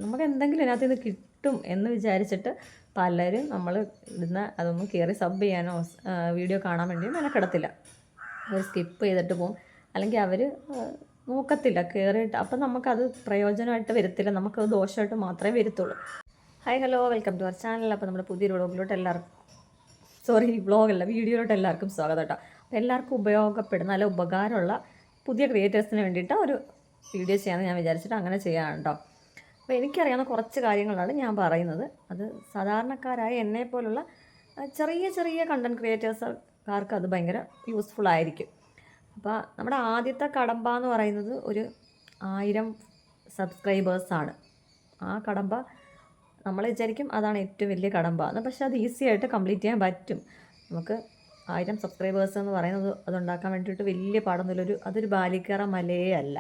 നമുക്ക് എന്തെങ്കിലും ഇതിനകത്ത് നിന്ന് കിട്ടും എന്ന് വിചാരിച്ചിട്ട് പലരും നമ്മൾ ഇടുന്ന അതൊന്നും കയറി സബ് ചെയ്യാനോ വീഡിയോ കാണാൻ വേണ്ടിയോ മെനക്കെടത്തില്ല. അവർ സ്കിപ്പ് ചെയ്തിട്ട് പോകും, അല്ലെങ്കിൽ അവർ നോക്കത്തില്ല കയറിയിട്ട്. അപ്പം നമുക്കത് പ്രയോജനമായിട്ട് വരത്തില്ല, നമുക്കത് ദോഷമായിട്ട് മാത്രമേ വരത്തുള്ളൂ. Hi hello, welcome to our channel. അപ്പോൾ നമ്മുടെ പുതിയൊരു വ്ളോഗിലോട്ട് വീഡിയോയിലോട്ട് എല്ലാവർക്കും സ്വാഗതം കേട്ടോ. അപ്പോൾ എല്ലാവർക്കും ഉപയോഗപ്പെടുന്ന നല്ല ഉപകാരമുള്ള പുതിയ ക്രിയേറ്റേഴ്സിന് വേണ്ടിയിട്ട് ഒരു വീഡിയോ ചെയ്യാമെന്ന് ഞാൻ വിചാരിച്ചിട്ട് അങ്ങനെ ചെയ്യാം കേട്ടോ. അപ്പോൾ എനിക്കറിയാവുന്ന കുറച്ച് കാര്യങ്ങളാണ് ഞാൻ പറയുന്നത്. അത് സാധാരണക്കാരായ എന്നെപ്പോലുള്ള ചെറിയ ചെറിയ കണ്ടൻറ് ക്രിയേറ്റേഴ്സുകാർക്ക് അത് ഭയങ്കര യൂസ്ഫുൾ ആയിരിക്കും. അപ്പോൾ നമ്മുടെ ആദ്യത്തെ കടമ്പ എന്ന് പറയുന്നത് ഒരു 1000 സബ്സ്ക്രൈബേഴ്സാണ്. ആ കടമ്പ നമ്മൾ വിചാരിക്കും അതാണ് ഏറ്റവും വലിയ കടമ്പ എന്ന്, പക്ഷേ അത് ഈസി ആയിട്ട് കംപ്ലീറ്റ് ചെയ്യാൻ പറ്റും. നമുക്ക് 1000 സബ്സ്ക്രൈബേഴ്സ് എന്ന് പറയുന്നത് അതുണ്ടാക്കാൻ വേണ്ടിയിട്ട് വലിയ പാടൊന്നുമില്ല. അതൊരു ബാലിക്കറ മലയേ അല്ല.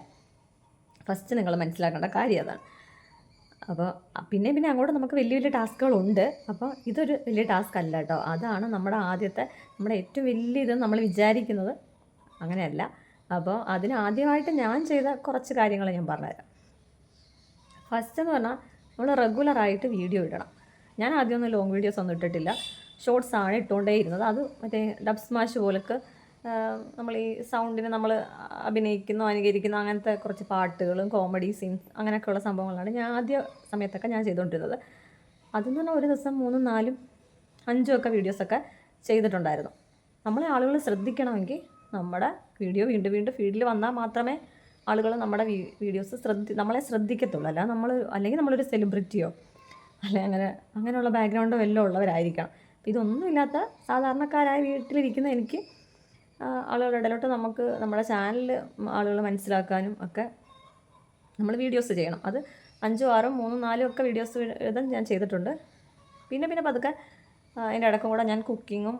ഫസ്റ്റ് നിങ്ങൾ മനസ്സിലാക്കേണ്ട കാര്യം അതാണ്. അപ്പോൾ പിന്നെ അങ്ങോട്ട് നമുക്ക് വലിയ വലിയ ടാസ്കുകളുണ്ട്. അപ്പോൾ ഇതൊരു വലിയ ടാസ്ക് അല്ല കേട്ടോ. അതാണ് നമ്മുടെ ഏറ്റവും വലിയ ഇതെന്ന് നമ്മൾ വിചാരിക്കുന്നത്. അങ്ങനെയല്ല. അപ്പോൾ ആദ്യമായിട്ട് ഞാൻ ചെയ്ത കുറച്ച് കാര്യങ്ങൾ ഞാൻ പറഞ്ഞുതരാം. ഫസ്റ്റ് എന്ന് പറഞ്ഞാൽ നമ്മൾ റെഗുലറായിട്ട് വീഡിയോ ഇടണം. ഞാൻ ആദ്യമൊന്നും ലോങ് വീഡിയോസ് ഒന്നും ഇട്ടിട്ടില്ല, ഷോർട്സാണ് ഇട്ടുകൊണ്ടേ ഇരുന്നത്. അത് മറ്റേ ഡബ് സ്മാഷ് പോലൊക്കെ നമ്മൾ ഈ സൗണ്ടിന് നമ്മൾ അഭിനയിക്കുന്നു, അനുകരിക്കുന്നു, അങ്ങനത്തെ കുറച്ച് പാട്ടുകളും കോമഡി സീൻസ് അങ്ങനെയൊക്കെയുള്ള സംഭവങ്ങളാണ് ഞാൻ ആദ്യ സമയത്തൊക്കെ ഞാൻ ചെയ്തുകൊണ്ടിരുന്നത്. അതിൽ നിന്ന് ഒരു ദിവസം 3, 4, 5 ഒക്കെ വീഡിയോസൊക്കെ ചെയ്തിട്ടുണ്ടായിരുന്നു. നമ്മളെ ആളുകൾ ശ്രദ്ധിക്കണമെങ്കിൽ നമ്മുടെ വീഡിയോ വീണ്ടും ഫീഡിൽ വന്നാൽ മാത്രമേ ആളുകൾ നമ്മുടെ വീഡിയോസ് നമ്മളെ ശ്രദ്ധിക്കത്തുള്ളൂ. അല്ലെങ്കിൽ നമ്മളൊരു സെലിബ്രിറ്റിയോ അങ്ങനെയുള്ള ബാക്ക്ഗ്രൗണ്ടോ എല്ലാം ഉള്ളവരായിരിക്കണം. ഇതൊന്നുമില്ലാത്ത സാധാരണക്കാരായ വീട്ടിലിരിക്കുന്ന എനിക്ക് ആളുകളുടെ ഇടയിലോട്ട് നമുക്ക് നമ്മുടെ ചാനലിൽ ആളുകൾ മനസ്സിലാക്കാനും ഒക്കെ നമ്മൾ വീഡിയോസ് ചെയ്യണം. അത് 5, 6, 3, 4 ഒക്കെ വീഡിയോസ് ഞാൻ ചെയ്തിട്ടുണ്ട്. പിന്നെ പതുക്കെ അതിൻ്റെ ഇടയ്ക്കും കൂടെ ഞാൻ കുക്കിങ്ങും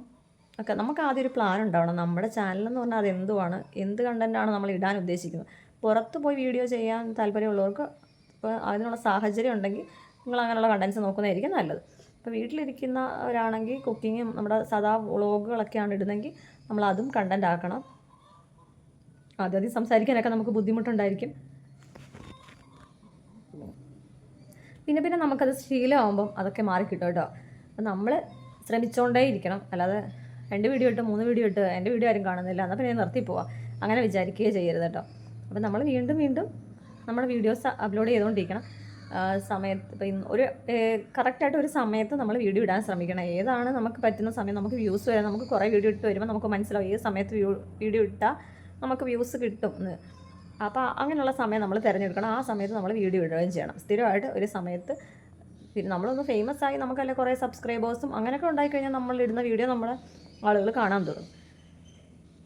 ഒക്കെ. നമുക്ക് ആദ്യം ഒരു പ്ലാൻ ഉണ്ടാവണം. നമ്മുടെ ചാനലെന്ന് പറഞ്ഞാൽ അത് എന്ത് കണ്ടൻറ്റാണ് നമ്മൾ ഇടാൻ ഉദ്ദേശിക്കുന്നത്. പുറത്ത് പോയി വീഡിയോ ചെയ്യാൻ താല്പര്യമുള്ളവർക്ക് ഇപ്പോൾ അതിനുള്ള സാഹചര്യം ഉണ്ടെങ്കിൽ നിങ്ങൾ അങ്ങനെയുള്ള കണ്ടൻറ്റ്സ് നോക്കുന്നതായിരിക്കും നല്ലത്. ഇപ്പോൾ വീട്ടിലിരിക്കുന്നവരാണെങ്കിൽ കുക്കിങ്ങും നമ്മുടെ സാധാ വ്ളോഗുകളൊക്കെയാണ് ഇടുന്നതെങ്കിൽ നമ്മളതും കണ്ടൻറ് ആക്കണം. ആദ്യം സംസാരിക്കാനൊക്കെ നമുക്ക് ബുദ്ധിമുട്ടുണ്ടായിരിക്കും. പിന്നെ നമുക്കത് ശീലമാകുമ്പം അതൊക്കെ മാറിക്കിട്ടും കേട്ടോ. അപ്പം നമ്മൾ ശ്രമിച്ചുകൊണ്ടേ ഇരിക്കണം. അല്ലാതെ 2 വീഡിയോ ഇട്ട് 3 വീഡിയോ ഇട്ട് എൻ്റെ വീഡിയോ ആരും കാണുന്നില്ല എന്നാൽ പിന്നെ നിർത്തിപ്പോവാം അങ്ങനെ വിചാരിക്കുകയേ ചെയ്യരുത് കേട്ടോ. അപ്പം നമ്മൾ വീണ്ടും നമ്മുടെ വീഡിയോസ് അപ്ലോഡ് ചെയ്തുകൊണ്ടിരിക്കണം. സമയത്ത് ഇപ്പം ഒരു കറക്റ്റായിട്ട് ഒരു സമയത്ത് നമ്മൾ വീഡിയോ ഇടാൻ ശ്രമിക്കണം. ഏതാണ് നമുക്ക് പറ്റുന്ന സമയം, നമുക്ക് വ്യൂസ് വരാൻ നമുക്ക് കുറേ വീഡിയോ ഇട്ട് വരുമ്പോൾ നമുക്ക് മനസ്സിലാവും ഏത് സമയത്ത് വീഡിയോ ഇട്ടാൽ നമുക്ക് വ്യൂസ് കിട്ടും എന്ന്. അപ്പോൾ അങ്ങനെയുള്ള സമയം നമ്മൾ തിരഞ്ഞെടുക്കണം. ആ സമയത്ത് നമ്മൾ വീഡിയോ ഇടുകയും ചെയ്യണം. സ്ഥിരമായിട്ട് ഒരു സമയത്ത്. പിന്നെ നമ്മളൊന്ന് ഫേമസ് ആയി നമുക്കല്ലേ കുറേ സബ്സ്ക്രൈബേഴ്സും അങ്ങനെയൊക്കെ ഉണ്ടായിക്കഴിഞ്ഞാൽ നമ്മൾ ഇടുന്ന വീഡിയോ നമ്മളെ ആളുകൾ കാണാൻ തുടങ്ങും.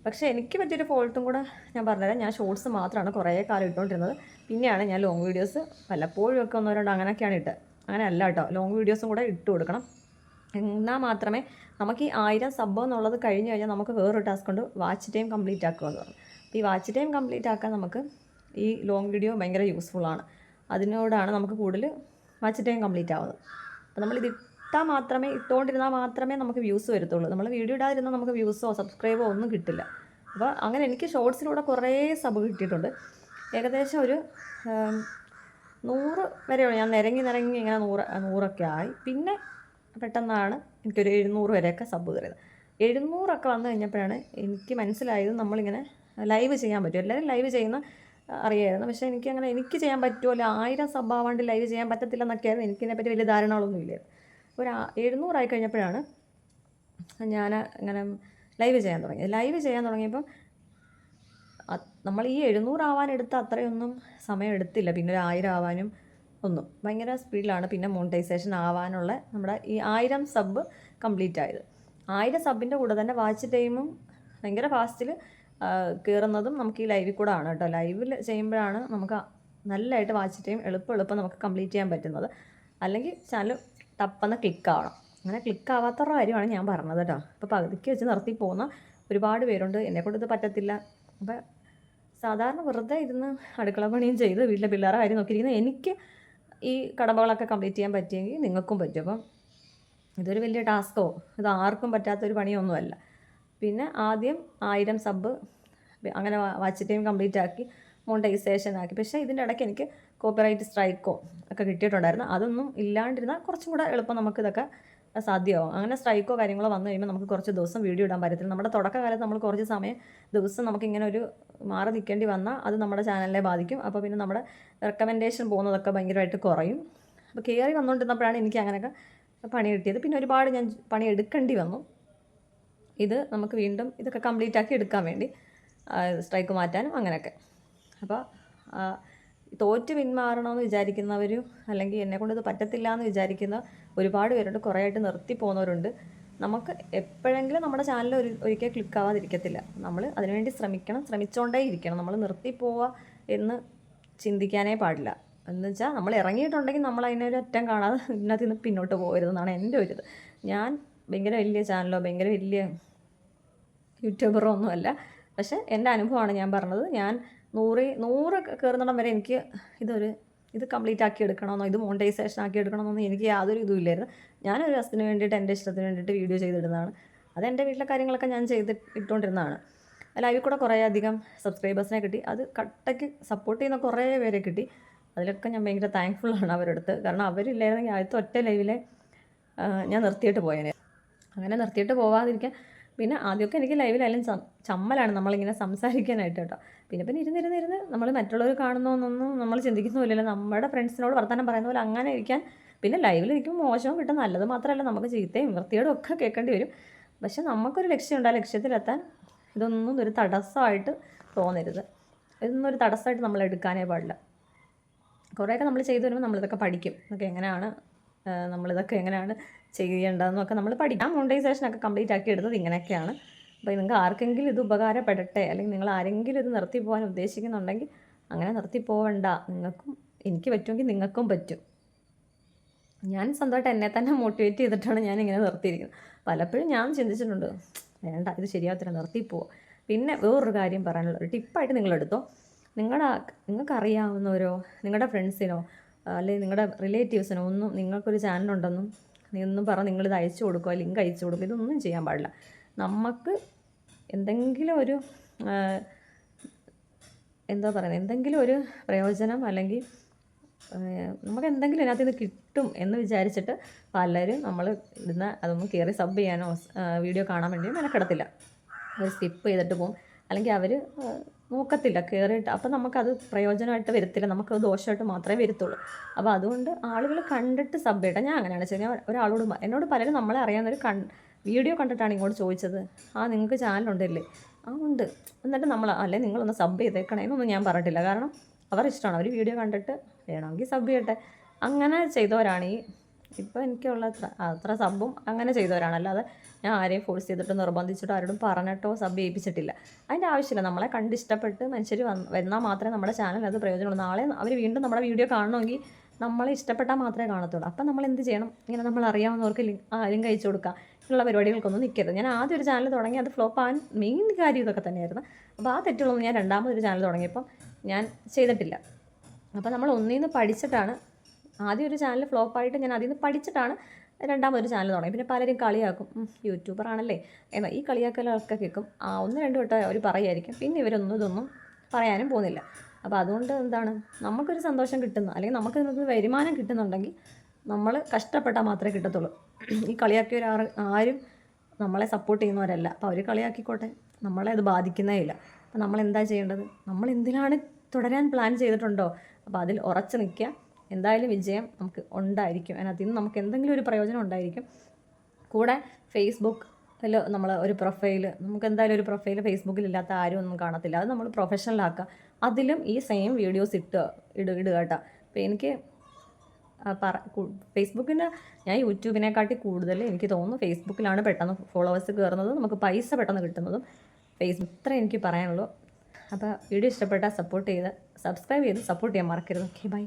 പക്ഷേ എനിക്ക് പറ്റിയൊരു ഫോൾട്ടും കൂടെ ഞാൻ പറഞ്ഞുതരാം. ഞാൻ ഷോർട്സ് മാത്രമാണ് കുറേ കാലം ഇട്ടുകൊണ്ടിരുന്നത്. പിന്നെയാണ് ഞാൻ ലോങ് വീഡിയോസ് വല്ലപ്പോഴും ഒക്കെ 1, 2 അങ്ങനെയൊക്കെയാണ് ഇട്ട്. അങ്ങനെ അല്ല കേട്ടോ, ലോങ് വീഡിയോസും കൂടെ ഇട്ട് കൊടുക്കണം. എന്നാൽ മാത്രമേ നമുക്ക് ഈ 1000 സബ് എന്നുള്ളത് കഴിഞ്ഞ് കഴിഞ്ഞാൽ നമുക്ക് വേറൊരു ടാസ്ക് കൊണ്ട് വാച്ച് ടൈം കംപ്ലീറ്റ് ആക്കുക എന്ന് പറഞ്ഞു. അപ്പോൾ ഈ വാച്ച് ടൈം കംപ്ലീറ്റ് ആക്കാൻ നമുക്ക് ഈ ലോങ് വീഡിയോ ഭയങ്കര യൂസ്ഫുള്ളാണ്. അതിനോടാണ് നമുക്ക് കൂടുതൽ വാച്ച് ടൈം കംപ്ലീറ്റ് ആവുന്നത്. അപ്പോൾ നമ്മളിത് ഇട്ടുകൊണ്ടിരുന്നാൽ മാത്രമേ നമുക്ക് വ്യൂസ് വരത്തുള്ളൂ. നമ്മൾ വീഡിയോ ഇടാതിരുന്നാൽ നമുക്ക് വ്യൂസോ സബ്സ്ക്രൈബോ ഒന്നും കിട്ടില്ല. അപ്പോൾ അങ്ങനെ എനിക്ക് ഷോർട്സിലൂടെ കുറേ സബ് കിട്ടിയിട്ടുണ്ട്. ഏകദേശം ഒരു 100 വരെയുള്ള ഞാൻ നിരങ്ങി ഇങ്ങനെ 100 ആയി. പിന്നെ പെട്ടെന്നാണ് എനിക്കൊരു 700 വരെയൊക്കെ സബ് കയറിയത്. 700 വന്നു കഴിഞ്ഞപ്പോഴാണ് എനിക്ക് മനസ്സിലായത് നമ്മളിങ്ങനെ ലൈവ് ചെയ്യാൻ പറ്റും. എല്ലാവരും ലൈവ് ചെയ്യുന്ന അറിയായിരുന്നു, പക്ഷേ എനിക്ക് ചെയ്യാൻ പറ്റുമോ, 1000 സബ് ആവാണ്ട് ലൈവ് ചെയ്യാൻ പറ്റത്തില്ല എന്നൊക്കെയായിരുന്നു. എനിക്കിതിനെപ്പറ്റി വലിയ ധാരണകളൊന്നും ഇല്ലായിരുന്നു. ഒരു 700 ആയി കഴിഞ്ഞപ്പോഴാണ് ഞാൻ ഇങ്ങനെ ലൈവ് ചെയ്യാൻ തുടങ്ങിയപ്പം നമ്മൾ ഈ 700 ആവാനെടുത്ത അത്രയൊന്നും സമയം എടുത്തില്ല. പിന്നെ ഒരു 1000 ആവാനും ഒന്നും ഭയങ്കര സ്പീഡിലാണ് പിന്നെ മോണിറ്റൈസേഷൻ ആവാനുള്ള നമ്മുടെ ഈ 1000 സബ് കംപ്ലീറ്റ് ആയത്. 1000 സബിൻ്റെ കൂടെ തന്നെ വാച്ച് ടൈമും ഭയങ്കര ഫാസ്റ്റിൽ കയറുന്നതും നമുക്ക് ഈ ലൈവിൽ കൂടെ ആണ് കേട്ടോ. ലൈവിൽ ചെയ്യുമ്പോഴാണ് നമുക്ക് നല്ലതായിട്ട് വാച്ച് ടൈം എളുപ്പം നമുക്ക് കംപ്ലീറ്റ് ചെയ്യാൻ പറ്റുന്നത്. അല്ലെങ്കിൽ ചാനൽ ടപ്പെന്ന് ക്ലിക്കാവണം. അങ്ങനെ ക്ലിക്കാവാത്തവരുടെ കാര്യമാണ് ഞാൻ പറഞ്ഞത് കേട്ടോ. അപ്പോൾ പകുതിക്ക് വെച്ച് നിർത്തി പോകുന്ന ഒരുപാട് പേരുണ്ട്. എന്നെക്കൊണ്ട് ഇത് പറ്റത്തില്ല. അപ്പോൾ സാധാരണ വെറുതെ ഇരുന്ന് അടുക്കള പണിയും ചെയ്ത് വീട്ടിലെ പിള്ളേരെ കാര്യം നോക്കിയിരിക്കുന്ന എനിക്ക് ഈ കടമ്പകളൊക്കെ കംപ്ലീറ്റ് ചെയ്യാൻ പറ്റിയെങ്കിൽ നിങ്ങൾക്കും പറ്റും. അപ്പം ഇതൊരു വലിയ ടാസ്കോ ഇത് ആർക്കും പറ്റാത്തൊരു പണിയൊന്നുമല്ല. പിന്നെ ആദ്യം 1000 സബ് അങ്ങനെ വാച്ച് ടൈം കംപ്ലീറ്റ് ആക്കി മോണിറ്റൈസേഷൻ ആക്കി. പക്ഷേ ഇതിൻ്റെ ഇടയ്ക്ക് എനിക്ക് കോപ്പിറൈറ്റ് സ്ട്രൈക്കോ ഒക്കെ കിട്ടിയിട്ടുണ്ടായിരുന്നു. അതൊന്നും ഇല്ലാണ്ടിരുന്നാൽ കുറച്ചും കൂടെ എളുപ്പം നമുക്കിതൊക്കെ സാധ്യമാവും. അങ്ങനെ സ്ട്രൈക്കോ കാര്യങ്ങളോ വന്നു കഴിയുമ്പോൾ നമുക്ക് കുറച്ച് ദിവസം വീഡിയോ ഇടാൻ പറ്റത്തില്ല. നമ്മുടെ തുടക്കകാലത്ത് നമ്മൾ കുറച്ച് സമയം ദിവസം നമുക്കിങ്ങനെ ഒരു മാറി നിൽക്കേണ്ടി വന്നാൽ അത് നമ്മുടെ ചാനലിനെ ബാധിക്കും. അപ്പോൾ പിന്നെ നമ്മുടെ റെക്കമെൻഡേഷൻ പോകുന്നതൊക്കെ ഭയങ്കരമായിട്ട് കുറയും. അപ്പോൾ കയറി വന്നുകൊണ്ടിരുന്നപ്പോഴാണ് എനിക്ക് അങ്ങനെയൊക്കെ പണി കിട്ടിയത്. പിന്നെ ഒരുപാട് ഞാൻ പണി എടുക്കേണ്ടി വന്നു. ഇത് നമുക്ക് വീണ്ടും ഇതൊക്കെ കംപ്ലീറ്റ് ആക്കി എടുക്കാൻ വേണ്ടി സ്ട്രൈക്ക് മാറ്റാനും അങ്ങനെയൊക്കെ. അപ്പോൾ തോറ്റ് പിന്മാറണമെന്ന് വിചാരിക്കുന്നവരും അല്ലെങ്കിൽ എന്നെക്കൊണ്ട് ഇത് പറ്റത്തില്ല എന്ന് വിചാരിക്കുന്ന ഒരുപാട് പേരുണ്ട്. കുറേ ആയിട്ട് നിർത്തി പോകുന്നവരുണ്ട്. നമുക്ക് എപ്പോഴെങ്കിലും നമ്മുടെ ചാനൽ ഒരിക്കൽ ക്ലിക്കാവാതിരിക്കത്തില്ല. നമ്മൾ അതിനുവേണ്ടി ശ്രമിച്ചുകൊണ്ടേ ഇരിക്കണം. നമ്മൾ നിർത്തിപ്പോവുക എന്ന് ചിന്തിക്കാനേ പാടില്ല. എന്ന് വെച്ചാൽ നമ്മൾ ഇറങ്ങിയിട്ടുണ്ടെങ്കിൽ നമ്മൾ അതിനൊരു അറ്റം കാണാതെ ഇതിനകത്ത് നിന്ന് പിന്നോട്ട് പോകരുതെന്നാണ് എൻ്റെ ഒരു ഇത്. ഞാൻ ഭയങ്കര വലിയ ചാനലോ ഭയങ്കര വലിയ യൂട്യൂബറോ ഒന്നുമല്ല. പക്ഷേ എൻ്റെ അനുഭവമാണ് ഞാൻ പറഞ്ഞത്. ഞാൻ 100 കയറുന്നിടം വരെ എനിക്ക് ഇത് കംപ്ലീറ്റ് ആക്കി എടുക്കണമെന്നോ ഇത് മോണിറ്റൈസേഷൻ ആക്കി എടുക്കണമെന്നൊന്നും എനിക്ക് യാതൊരു ഇതുമില്ലായിരുന്നു. ഞാനൊരു രസത്തിന് വേണ്ടിയിട്ട് എൻ്റെ ഇഷ്ടത്തിന് വേണ്ടിയിട്ട് വീഡിയോ ചെയ്തിടുന്നതാണ്. അതെൻ്റെ വീട്ടിലെ കാര്യങ്ങളൊക്കെ ഞാൻ ഇട്ടുകൊണ്ടിരുന്നതാണ്. ലൈവിൽ കൂടെ കുറേ അധികം സബ്സ്ക്രൈബേഴ്സിനെ കിട്ടി. അത് കട്ടയ്ക്ക് സപ്പോർട്ട് ചെയ്യുന്ന കുറേ പേരെ കിട്ടി. അതിലൊക്കെ ഞാൻ ഭയങ്കര താങ്ക്ഫുള്ളാണ് അവരടുത്ത്. കാരണം അവരില്ലായിരുന്നെങ്കിൽ ആദ്യത്തെ ഒറ്റ ലൈവിലെ ഞാൻ നിർത്തിയിട്ട് പോയേനെ. അങ്ങനെ നിർത്തിയിട്ട് പോവാതിരിക്കാൻ പിന്നെ ആദ്യമൊക്കെ എനിക്ക് ലൈവിലായാലും ചമ്മലാണ് നമ്മളിങ്ങനെ സംസാരിക്കാനായിട്ട് കേട്ടോ. പിന്നെ ഇരുന്നിരുന്ന് നമ്മൾ മറ്റുള്ളവർ കാണുന്നതൊന്നും നമ്മൾ ചിന്തിക്കുന്നില്ലല്ലോ. നമ്മുടെ ഫ്രണ്ട്സിനോട് വർത്തമാനം പറയുന്ന പോലെ അങ്ങനെ ഇരിക്കാൻ. പിന്നെ ലൈവിലിരിക്കുമ്പോൾ മോശവും കിട്ടും, നല്ലത് മാത്രമല്ല നമുക്ക് ചീത്തയും വൃത്തിയോടും ഒക്കെ കേൾക്കേണ്ടി വരും. പക്ഷെ നമുക്കൊരു ലക്ഷ്യമുണ്ട്. ആ ലക്ഷ്യത്തിലെത്താൻ ഇതൊന്നും ഒരു തടസ്സമായിട്ട് തോന്നരുത്. ഇതൊന്നും ഒരു തടസ്സമായിട്ട് നമ്മൾ എടുക്കാനേ പാടില്ല. കുറേയൊക്കെ നമ്മൾ ചെയ്തു വരുമ്പോൾ നമ്മളിതൊക്കെ പഠിക്കും. നമ്മളിതൊക്കെ എങ്ങനെയാണ് ചെയ്യേണ്ടതെന്നൊക്കെ നമ്മൾ പഠിക്കാം. മോണിറ്റൈസേഷനൊക്കെ കംപ്ലീറ്റ് ആക്കി എടുത്തത് ഇങ്ങനെയൊക്കെയാണ്. അപ്പോൾ നിങ്ങൾക്ക് ആർക്കെങ്കിലും ഇത് ഉപകാരപ്പെടട്ടെ, അല്ലെങ്കിൽ നിങ്ങൾ ആരെങ്കിലും ഇത് നിർത്തി പോകാൻ ഉദ്ദേശിക്കുന്നുണ്ടെങ്കിൽ അങ്ങനെ നിർത്തി പോവണ്ട. എനിക്ക് പറ്റുമെങ്കിൽ നിങ്ങൾക്കും പറ്റും. ഞാൻ സ്വന്തമായിട്ട് എന്നെ തന്നെ മോട്ടിവേറ്റ് ചെയ്തിട്ടാണ് ഞാനിങ്ങനെ നിർത്തിയിരിക്കുന്നത്. പലപ്പോഴും ഞാൻ ചിന്തിച്ചിട്ടുണ്ട്, വേണ്ട ഇത് ശരിയാകത്തില്ല, നിർത്തിപ്പോവുക. പിന്നെ വേറൊരു കാര്യം പറയാനുള്ള ഒരു ടിപ്പായിട്ട് നിങ്ങളെടുത്തോ. നിങ്ങൾക്കറിയാവുന്നവരോ നിങ്ങളുടെ ഫ്രണ്ട്സിനോ അല്ലെങ്കിൽ നിങ്ങളുടെ റിലേറ്റീവ്സിനോ ഒന്നും നിങ്ങൾക്കൊരു ചാനലുണ്ടെന്നും നീയൊന്നും പറഞ്ഞ് നിങ്ങളിത് അയച്ചു കൊടുക്കുക, ലിങ്ക് അയച്ചു കൊടുക്കുക, ഇതൊന്നും ചെയ്യാൻ പാടില്ല. നമുക്ക് എന്തെങ്കിലും ഒരു എന്തെങ്കിലും ഒരു പ്രയോജനം അല്ലെങ്കിൽ നമുക്ക് എന്തെങ്കിലും ഇതിനകത്ത് ഇത് കിട്ടും എന്ന് വിചാരിച്ചിട്ട് പലരും നമ്മൾ അതൊന്നും കയറി സബ് ചെയ്യാനോ വീഡിയോ കാണാൻ വേണ്ടിയോ മെനക്കെടത്തില്ല. അവർ സ്കിപ്പ് ചെയ്തിട്ട് പോകും, അല്ലെങ്കിൽ അവർ നോക്കത്തില്ല കയറിയിട്ട്. അപ്പം നമുക്കത് പ്രയോജനമായിട്ട് വരത്തില്ല, നമുക്കത് ദോഷമായിട്ട് മാത്രമേ വരത്തുള്ളൂ. അപ്പോൾ അതുകൊണ്ട് ആളുകൾ കണ്ടിട്ട് സബ് ചെയ്യട്ടെ. ഞാൻ അങ്ങനെയാണ് ചെയ്യുന്നത്. എന്നോട് പലരും നമ്മളെ അറിയാവുന്നൊരു വീഡിയോ കണ്ടിട്ടാണ് ഇങ്ങോട്ട് ചോദിച്ചത്, നിങ്ങൾക്ക് ചാനലുണ്ടല്ലേ? ഉണ്ട്. എന്നിട്ട് അല്ലെ നിങ്ങളൊന്ന് സബ് ചെയ്തേക്കണേ എന്നൊന്നും ഞാൻ പറഞ്ഞിട്ടില്ല. കാരണം അവരുടെ ഇഷ്ടമാണ്. അവർ വീഡിയോ കണ്ടിട്ട് വേണമെങ്കിൽ സബ് ചെയ്യട്ടെ. അങ്ങനെ ചെയ്തവരാണ് ഇപ്പോൾ എനിക്കുള്ള അത്ര സബും അങ്ങനെ ചെയ്തവരാണ്. അല്ലാതെ ഞാൻ ആരെയും ഫോഴ്സ് ചെയ്തിട്ടോ നിർബന്ധിച്ചിട്ടോ ആരോടും പറഞ്ഞിട്ടോ സബ് ചെയ്യിപ്പിച്ചിട്ടില്ല. അതിൻ്റെ ആവശ്യമില്ല. നമ്മളെ കണ്ടിഷ്ടപ്പെട്ട് മനുഷ്യർ വന്നാൽ മാത്രമേ നമ്മുടെ ചാനൽ അത് പ്രയോജനമുള്ളൂ. നാളെ അവർ വീണ്ടും നമ്മുടെ വീഡിയോ കാണണമെങ്കിൽ നമ്മളെ ഇഷ്ടപ്പെട്ടാൽ മാത്രമേ കാണത്തുള്ളൂ. അപ്പം നമ്മൾ എന്ത് ചെയ്യണം? ഇങ്ങനെ നമ്മൾ അറിയാവുന്നവർക്ക് ലിങ്ക് അയച്ചു കൊടുക്കുക, ഉള്ള പരിപാടികൾക്കൊന്നും നിൽക്കരുത്. ഞാൻ ആദ്യം ഒരു ചാനൽ തുടങ്ങി, അത് ഫ്ലോപ്പ് ആവാൻ മെയിൻ കാര്യം ഇതൊക്കെ തന്നെയായിരുന്നു. അപ്പോൾ ആ തെറ്റുകളൊന്നും ഞാൻ രണ്ടാമതൊരു ചാനൽ തുടങ്ങിയപ്പം ഞാൻ ചെയ്തിട്ടില്ല. അപ്പോൾ നമ്മൾ ഒന്നിന്ന് പഠിച്ചിട്ടാണ്, ആദ്യം ഒരു ചാനൽ ഫ്ലോപ്പായിട്ട് ഞാൻ അതിൽ നിന്ന് പഠിച്ചിട്ടാണ് രണ്ടാമതൊരു ചാനൽ തുടങ്ങി. പിന്നെ പലരും കളിയാക്കും, യൂട്യൂബർ ആണല്ലേ എന്നാൽ ഈ കളിയാക്കലൊക്കെ കേൾക്കും. 1-2 വട്ടം അവർ പറയുമായിരിക്കും. പിന്നെ ഇതൊന്നും പറയാനും പോകുന്നില്ല. അപ്പോൾ അതുകൊണ്ട് നമുക്കൊരു സന്തോഷം കിട്ടുന്നു, അല്ലെങ്കിൽ നമുക്ക് ഇതിനകത്ത് വരുമാനം കിട്ടുന്നുണ്ടെങ്കിൽ നമ്മൾ കഷ്ടപ്പെട്ടാൽ മാത്രമേ കിട്ടത്തുള്ളൂ. ഈ കളിയാക്കിയവർ ആരും നമ്മളെ സപ്പോർട്ട് ചെയ്യുന്നവരല്ല. അപ്പോൾ അവർ കളിയാക്കിക്കോട്ടെ, നമ്മളെ അത് ബാധിക്കുന്നേ ഇല്ല. അപ്പോൾ നമ്മൾ എന്താ ചെയ്യേണ്ടത്? നമ്മൾ എന്തിനാണ് തുടരാൻ പ്ലാൻ ചെയ്തിട്ടുണ്ടോ അപ്പോൾ അതിൽ ഉറച്ചു നിൽക്കുക. എന്തായാലും വിജയം നമുക്ക് ഉണ്ടായിരിക്കും. അതിനകത്ത് നിന്ന് നമുക്ക് എന്തെങ്കിലും ഒരു പ്രയോജനം ഉണ്ടായിരിക്കും. കൂടെ ഫേസ്ബുക്കിൽ നമ്മൾ ഒരു നമുക്ക് എന്തായാലും ഒരു പ്രൊഫൈൽ ഫേസ്ബുക്കിലില്ലാത്ത ആരും ഒന്നും കാണത്തില്ല. അത് നമ്മൾ പ്രൊഫഷണലാക്കുക. അതിലും ഈ സെയിം വീഡിയോസ് ഇടുക കേട്ടോ. അപ്പോൾ എനിക്ക് ഫേസ്ബുക്കിന് ഞാൻ യൂട്യൂബിനെക്കാട്ടി കൂടുതൽ എനിക്ക് തോന്നുന്നു ഫേസ്ബുക്കിലാണ് പെട്ടെന്ന് ഫോളോവേഴ്സ് കയറുന്നത്, നമുക്ക് പൈസ പെട്ടെന്ന് കിട്ടുന്നതും ഫേസ്ബുക്ക്. ഇത്രേ എനിക്ക് പറയാനുള്ളൂ. അപ്പോൾ വീഡിയോ ഇഷ്ടപ്പെട്ടാൽ സബ്സ്ക്രൈബ് ചെയ്ത് സപ്പോർട്ട് ചെയ്യാൻ മറക്കരുത്. Okay, by.